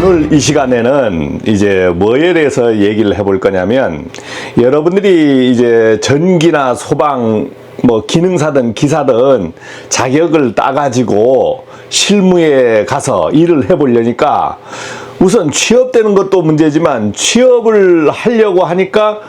오늘 이 시간에는 이제 뭐에 대해서 얘기를 해볼 거냐면, 여러분들이 이제 전기나 소방 뭐 기능사든 기사든 자격을 따가지고 실무에 가서 일을 해보려니까 우선 취업되는 것도 문제지만 취업을 하려고 하니까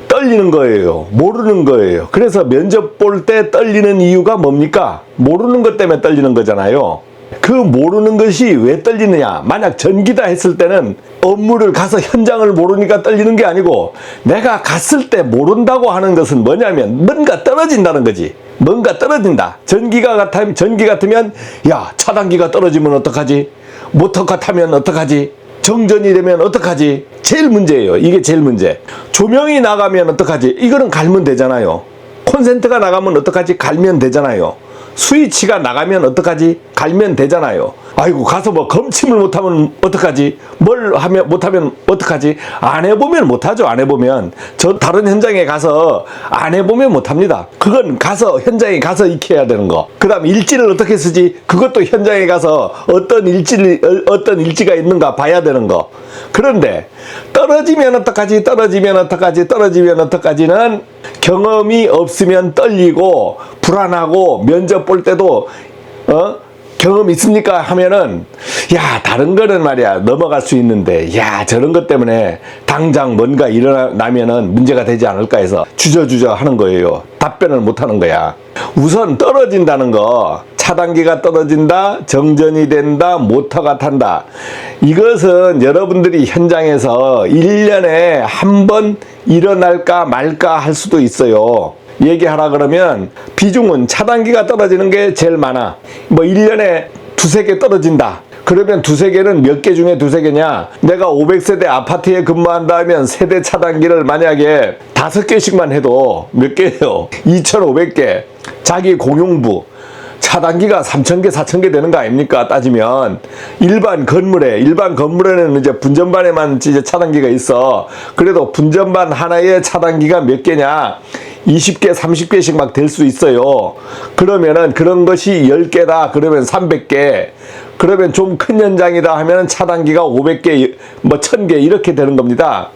떨리는 거예요. 모르는 거예요. 그래서 면접 볼 때 떨리는 이유가 뭡니까? 모르는 것 때문에 떨리는 거잖아요. 그 모르는 것이 왜 떨리느냐? 만약 전기다 했을 때는 업무를 가서 현장을 모르니까 떨리는 게 아니고, 내가 갔을 때 모른다고 하는 것은 뭐냐면 뭔가 떨어진다는 거지. 뭔가 떨어진다. 전기 같으면 야, 차단기가 떨어지면 어떡하지? 모터가 타면 어떡하지? 정전이 되면 어떡하지? 제일 문제예요. 이게 제일 문제. 조명이 나가면 어떡하지? 이거는 갈면 되잖아요. 콘센트가 나가면 어떡하지? 갈면 되잖아요. 스위치가 나가면 어떡하지? 갈면 되잖아요. 아이고, 가서 뭐 검침을 못하면 어떡하지? 뭘 하면 못하면 어떡하지? 안 해보면 못하죠. 안 해보면. 저 다른 현장에 가서 안 해보면 못합니다. 그건 가서 현장에 가서 익혀야 되는 거. 그 다음 일지를 어떻게 쓰지? 그것도 현장에 가서 어떤 일지가 있는가 봐야 되는 거. 그런데 떨어지면 어떡하지? 떨어지면 어떡하지? 떨어지면 어떡하지는 경험이 없으면 떨리고 불안하고, 면접 볼 때도 경험 있습니까? 하면은, 야, 다른 거는 말이야 넘어갈 수 있는데, 야, 저런 것 때문에 당장 뭔가 일어나면은 문제가 되지 않을까 해서 주저주저 하는 거예요. 답변을 못 하는 거야. 우선 떨어진다는 거, 차단기가 떨어진다, 정전이 된다, 모터가 탄다. 이것은 여러분들이 현장에서 1년에 한 번 일어날까 말까 할 수도 있어요. 얘기하라 그러면 비중은 차단기가 떨어지는 게 제일 많아. 뭐 1년에 두세 개 떨어진다. 그러면 두세 개는 몇 개 중에 두세 개냐? 내가 500세대 아파트에 근무한다 하면 세대 차단기를 만약에 5개씩만 해도 몇 개예요? 2,500개. 자기 공용부 차단기가 3,000개, 4,000개 되는 거 아닙니까? 따지면 일반 건물에는 이제 분전반에만 이제 차단기가 있어. 그래도 분전반 하나에 차단기가 몇 개냐? 20개, 30개씩 막 될 수 있어요. 그러면은 그런 것이 10개다. 그러면 300개. 그러면 좀 큰 현장이다 하면은 차단기가 500개, 뭐 1000개 이렇게 되는 겁니다.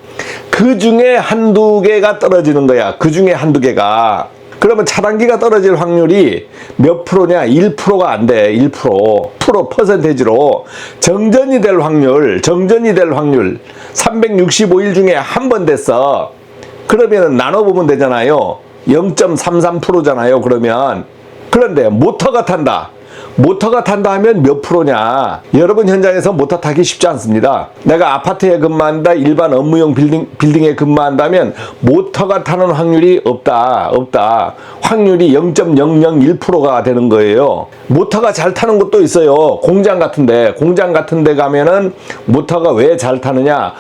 그 중에 한두 개가 떨어지는 거야. 그 중에 한두 개가. 그러면 차단기가 떨어질 확률이 몇 프로냐? 1%가 안 돼. 1%. 퍼센테이지로 정전이 될 확률 365일 중에 한 번 됐어. 그러면 나눠보면 되잖아요. 0.33%잖아요. 그런데 모터가 탄다 하면 몇 프로냐? 여러분 현장에서 모터 타기 쉽지 않습니다. 내가 아파트에 근무한다, 일반 업무용 빌딩에 근무한다면 모터가 타는 확률이 없다. 확률이 0.001%가 되는 거예요. 모터가 잘 타는 곳도 있어요. 공장 같은 데 가면은 모터가 왜 잘 타느냐?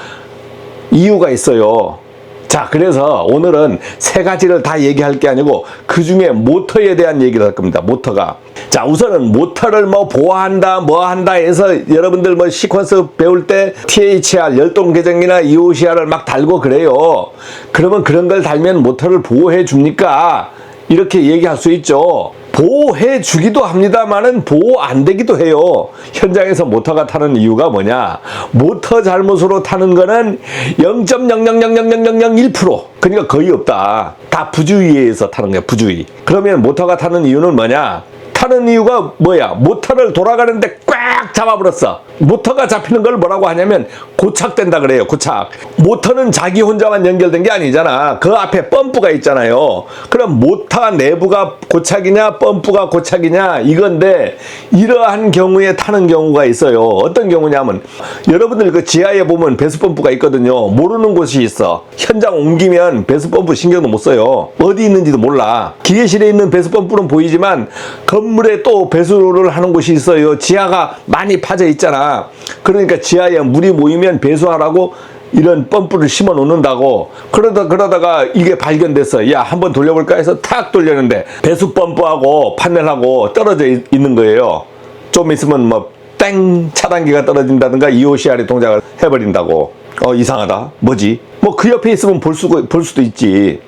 이유가 있어요. 자, 그래서 오늘은 세 가지를 다 얘기할 게 아니고 그 중에 모터에 대한 얘기를 할 겁니다. 모터가. 자, 우선은 모터를 뭐 보호한다, 뭐 한다 해서 여러분들 뭐 시퀀스 배울 때 THR, 열동계정기나 EOCR을 막 달고 그래요. 그러면 그런 걸 달면 모터를 보호해 줍니까? 이렇게 얘기할 수 있죠. 보호해 주기도 합니다만은 보호 안 되기도 해요. 현장에서 모터가 타는 이유가 뭐냐? 모터 잘못으로 타는 거는 0.0000001%. 그러니까 거의 없다. 다 부주의에서 타는 거야, 부주의. 그러면 모터가 타는 이유는 뭐냐? 타는 이유가 뭐야? 모터를 돌아가는데 꽉 잡아버렸어. 모터가 잡히는 걸 뭐라고 하냐면 고착된다 그래요. 고착. 모터는 자기 혼자만 연결된 게 아니잖아. 그 앞에 펌프가 있잖아요. 그럼 모터 내부가 고착이냐 펌프가 고착이냐 이건데, 이러한 경우에 타는 경우가 있어요. 어떤 경우냐면 여러분들 그 지하에 보면 배수펌프가 있거든요. 모르는 곳이 있어. 현장 옮기면 배수펌프 신경도 못 써요. 어디 있는지도 몰라. 기계실에 있는 배수펌프는 보이지만 건물에 또 배수를 하는 곳이 있어요. 지하가 많이 파져 있잖아. 그러니까 지하에 물이 모이면 배수하라고 이런 펌프를 심어 놓는다고. 그러다가 이게 발견됐어. 야, 한번 돌려볼까 해서 탁 돌렸는데 배수 펌프하고 판넬하고 떨어져 있는 거예요. 좀 있으면 뭐 땡 차단기가 떨어진다든가 EOCR이 동작을 해버린다고. 이상하다. 뭐지? 뭐 그 옆에 있으면 볼 수도 있지.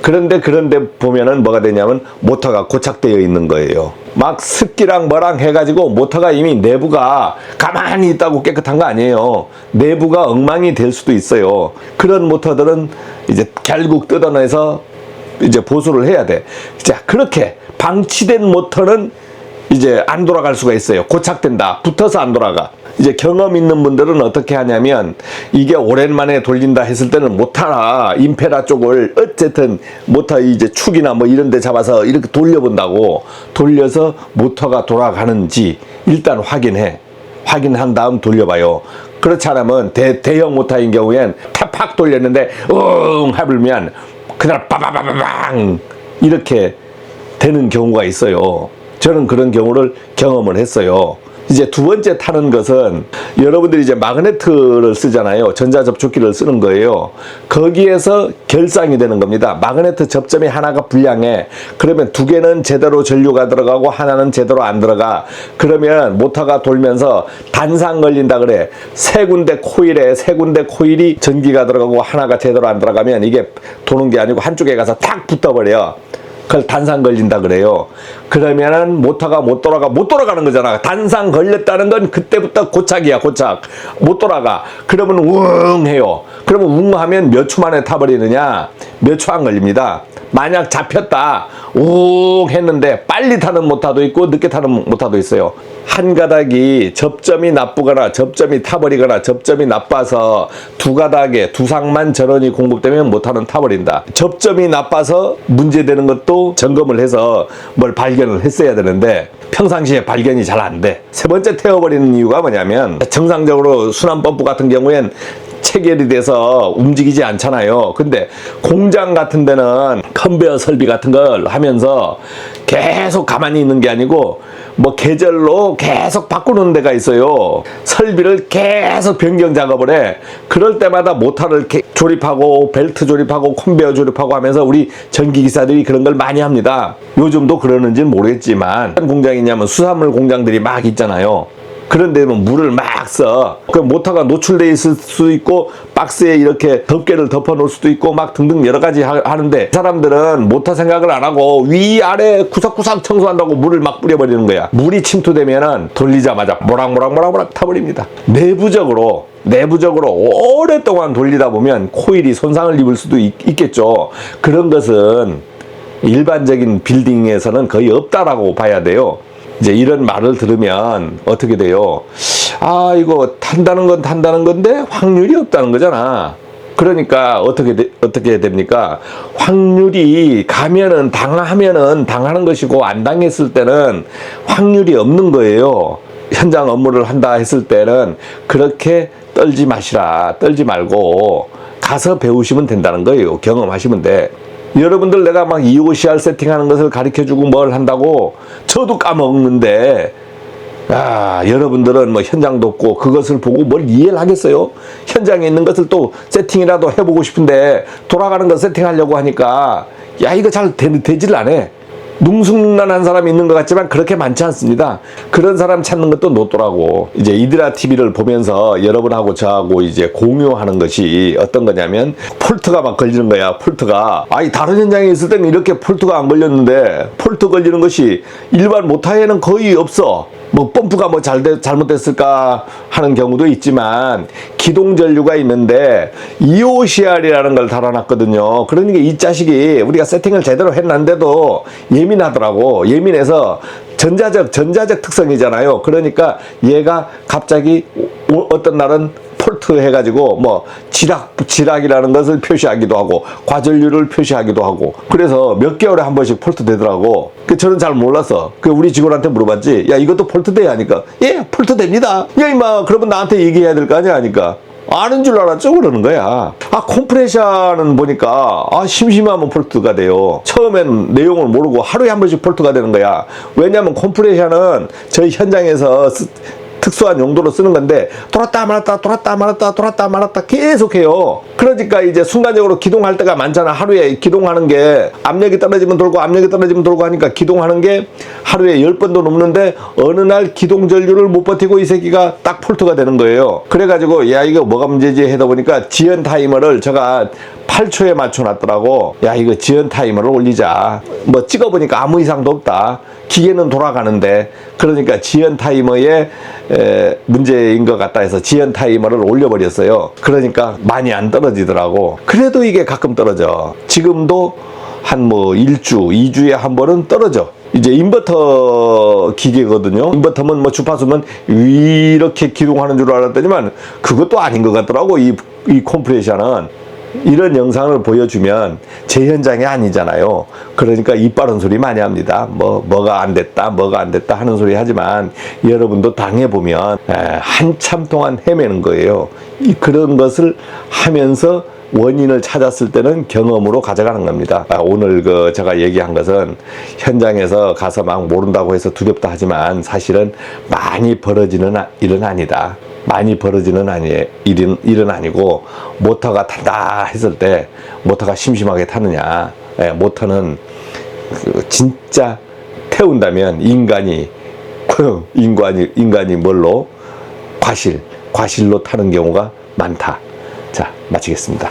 그런데 보면은 뭐가 되냐면 모터가 고착되어 있는 거예요. 막 습기랑 뭐랑 해가지고 모터가 이미 내부가 가만히 있다고 깨끗한 거 아니에요. 내부가 엉망이 될 수도 있어요. 그런 모터들은 이제 결국 뜯어내서 이제 보수를 해야 돼. 자, 그렇게 방치된 모터는 이제 안 돌아갈 수가 있어요. 고착된다. 붙어서 안 돌아가. 이제 경험 있는 분들은 어떻게 하냐면 이게 오랜만에 돌린다 했을 때는 모터나 임페라 쪽을 어쨌든 모터 이제 축이나 뭐 이런 데 잡아서 이렇게 돌려본다고, 돌려서 모터가 돌아가는지 일단 확인한 다음 돌려봐요. 그렇지 않으면 대형 모터인 경우엔 팍 돌렸는데 해불면 그날 빠바바바방 이렇게 되는 경우가 있어요. 저는 그런 경우를 경험을 했어요. 이제 두 번째 타는 것은 여러분들이 이제 마그네트를 쓰잖아요. 전자접촉기를 쓰는 거예요. 거기에서 결상이 되는 겁니다. 마그네트 접점이 하나가 불량해. 그러면 두 개는 제대로 전류가 들어가고 하나는 제대로 안 들어가. 그러면 모터가 돌면서 단상 걸린다 그래. 세 군데 코일이 전기가 들어가고 하나가 제대로 안 들어가면 이게 도는 게 아니고 한쪽에 가서 탁 붙어버려. 그걸 단상 걸린다 그래요. 그러면은 모터가 못 돌아가는 거잖아. 단상 걸렸다는 건 그때부터 고착이야, 고착. 못 돌아가. 그러면 웅 해요. 그러면 웅 하면 몇 초 만에 타버리느냐? 몇 초 안 걸립니다. 만약 잡혔다, 웅 했는데 빨리 타는 모터도 있고 늦게 타는 모터도 있어요. 한 가닥이 접점이 나쁘거나 접점이 타버리거나 접점이 나빠서 두 가닥에 두상만 전원이 공급되면 모터는 타버린다. 접점이 나빠서 문제되는 것도 점검을 해서 뭘 발견을 했어야 되는데 평상시에 발견이 잘 안 돼. 세 번째 태워버리는 이유가 뭐냐면 정상적으로 순환 펌프 같은 경우엔 체결이 돼서 움직이지 않잖아요. 근데 공장 같은 데는 컨베어 설비 같은 걸 하면서 계속 가만히 있는 게 아니고 뭐 계절로 계속 바꾸는 데가 있어요. 설비를 계속 변경 작업을 해. 그럴 때마다 모터를 조립하고 벨트 조립하고 컨베어 조립하고 하면서 우리 전기기사들이 그런 걸 많이 합니다. 요즘도 그러는지는 모르겠지만 어떤 공장이 있냐면 수산물 공장들이 막 있잖아요. 그런 데는 물을 막 써. 그 모터가 노출돼 있을 수도 있고 박스에 이렇게 덮개를 덮어 놓을 수도 있고 막 등등 여러 가지 하는데 사람들은 모터 생각을 안 하고 위아래 구석구석 청소한다고 물을 막 뿌려버리는 거야. 물이 침투되면은 돌리자마자 모락모락 타버립니다. 내부적으로 오랫동안 돌리다 보면 코일이 손상을 입을 수도 있겠죠. 그런 것은 일반적인 빌딩에서는 거의 없다라고 봐야 돼요. 이제 이런 말을 들으면 어떻게 돼요? 아, 이거 탄다는 건데 확률이 없다는 거잖아. 그러니까 어떻게 됩니까? 확률이 가면은 당하는 것이고 안 당했을 때는 확률이 없는 거예요. 현장 업무를 한다 했을 때는 그렇게 떨지 말고 가서 배우시면 된다는 거예요. 경험하시면 돼. 여러분들 내가 막 EOCR 세팅하는 것을 가르쳐주고 뭘 한다고 저도 까먹는데 여러분들은 뭐 현장도 없고 그것을 보고 뭘 이해를 하겠어요? 현장에 있는 것을 또 세팅이라도 해보고 싶은데 돌아가는 거 세팅하려고 하니까 이거 잘 되질 않아. 뭉숭난한 사람이 있는 것 같지만 그렇게 많지 않습니다. 그런 사람 찾는 것도 노또라고. 이제 이드라 TV를 보면서 여러분하고 저하고 이제 공유하는 것이 어떤 거냐면 폴트가 막 걸리는 거야. 폴트가. 다른 현장에 있을 때는 이렇게 폴트가 안 걸렸는데 폴트 걸리는 것이 일반 모터에는 거의 없어. 뭐 펌프가 뭐 잘못됐을까 하는 경우도 있지만 기동 전류가 있는데 EOCR이라는 걸 달아놨거든요. 그러니까 이 자식이 우리가 세팅을 제대로 했는데도 예민하더라고. 예민해서 전자적 특성이잖아요. 그러니까 얘가 갑자기 어떤 날은 폴트 해가지고 뭐 지락이라는 것을 표시하기도 하고 과전류를 표시하기도 하고 그래서 몇 개월에 한 번씩 폴트 되더라고. 저는 잘 몰랐어. 우리 직원한테 물어봤지. 야, 이것도 폴트 돼야 하니까 예, 폴트 됩니다. 야, 임마, 그러면 나한테 얘기해야 될 거 아니야 하니까 아는 줄 알았죠? 그러는 거야. 컴프레셔는 보니까 심심하면 폴트가 돼요. 처음엔 내용을 모르고 하루에 한 번씩 폴트가 되는 거야. 왜냐면 컴프레셔는 저희 현장에서 특수한 용도로 쓰는 건데 돌았다 말았다 계속해요. 그러니까 이제 순간적으로 기동할 때가 많잖아. 하루에 기동하는 게 압력이 떨어지면 돌고 하니까 기동하는 게 하루에 10번도 넘는데 어느 날 기동 전류를 못 버티고 이 새끼가 딱 폴트가 되는 거예요. 그래가지고 야, 이거 뭐가 문제지 하다 보니까 지연 타이머를 제가 8초에 맞춰놨더라고. 야, 이거 지연 타이머를 올리자. 뭐 찍어보니까 아무 이상도 없다. 기계는 돌아가는데, 그러니까 지연 타이머에 문제인 것 같다 해서 지연 타이머를 올려버렸어요. 그러니까 많이 안 떨어지더라고. 그래도 이게 가끔 떨어져. 지금도 한 뭐 1주, 2주에 한 번은 떨어져. 이제 인버터 기계거든요. 인버터면 뭐 주파수면 이렇게 기동하는 줄 알았더니만 그것도 아닌 것 같더라고. 이 컴프레셔는. 이런 영상을 보여주면 제 현장이 아니잖아요. 그러니까 입 바른 소리 많이 합니다. 뭐가 안 됐다 하는 소리 하지만 여러분도 당해보면 한참 동안 헤매는 거예요. 그런 것을 하면서 원인을 찾았을 때는 경험으로 가져가는 겁니다. 오늘 제가 얘기한 것은 현장에서 가서 막 모른다고 해서 두렵다 하지만 사실은 많이 벌어지는 일은 아니다. 많이 벌어지는 일은 아니고, 모터가 탄다 했을 때 모터가 심심하게 타느냐. 모터는 진짜 태운다면 인간이 뭘로? 과실로 타는 경우가 많다. 자, 마치겠습니다.